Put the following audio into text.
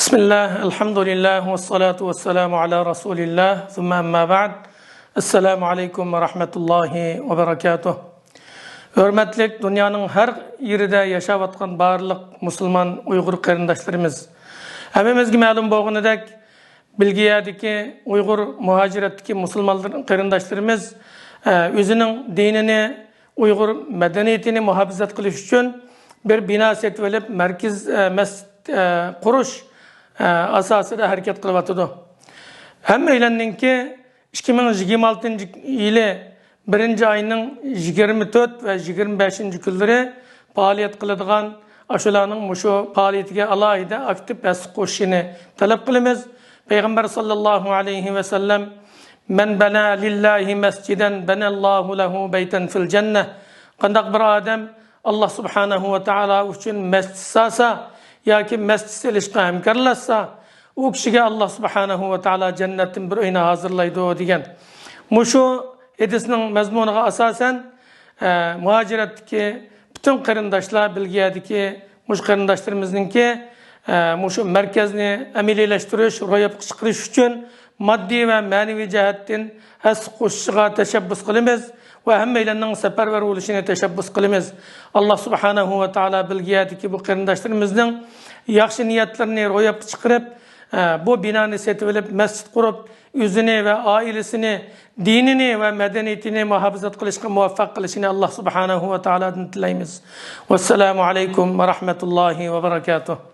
Bismillah, elhamdülillah, ve salatu ve selamu ala Resulillah, thumma amma ba'd. Esselamu aleyküm ve rahmetullahi ve berekatuh. Hürmetlik, dünyanın her yerinde yaşavatkan barlık Müslüman Uygur karindaşlarımız. Hemimizge ma'lum boğunudek, bilgiyadaki Uygur muhaciretteki Müslüman karindaşlarımız özünün dinini, Uygur medeniyetini muhafizat kılış için bir bina setvelip merkez kuruş asasida hareket kılıvatıdı. Hem eylenninki 2026 yılı 1. ayının 24 ve 25. günleri faaliyet kılıdığan aşılanın muşu faaliyetine alayda aktif es koşunu talep kılımız. Peygamber sallallahu aleyhi ve sellem men bana lillahi mesciden benallahu lehu beyten fil cenneh. Kandak bir adam Allah subhanahu ve ta'ala için mescid sasa ya ki mescid ilişka hemkarlasa o kişiye Allah subhanahu ve ta'ala cennetin bir oyuna hazırlaydı o diyen. Muşu edisinin mezmununa asasen muhaciretteki bütün karindaşlar bilgiyedeki muş karindaşlarımızın ki muşu merkezini emelileştiriş, royap çıkırış için maddi ve manevi cihetten es kuşçuğa teşebbüs kılımız ve hem eylenin seferber oluşuna teşebbüs kılımız. Allah subhanahu ve ta'ala bilgiyedeki bu karindaşlarımızın yaxşı niyetlerini royap çıkarıp bu binanı setvelip mescid kurup özünü ve ailesini, dinini ve medeniyetini muhafazat kılışka muvaffak kılışını Allah subhanahu ve ta'ala'dan dileyimiz. Vesselamu aleyküm ve rahmetullahi ve berekatuhu.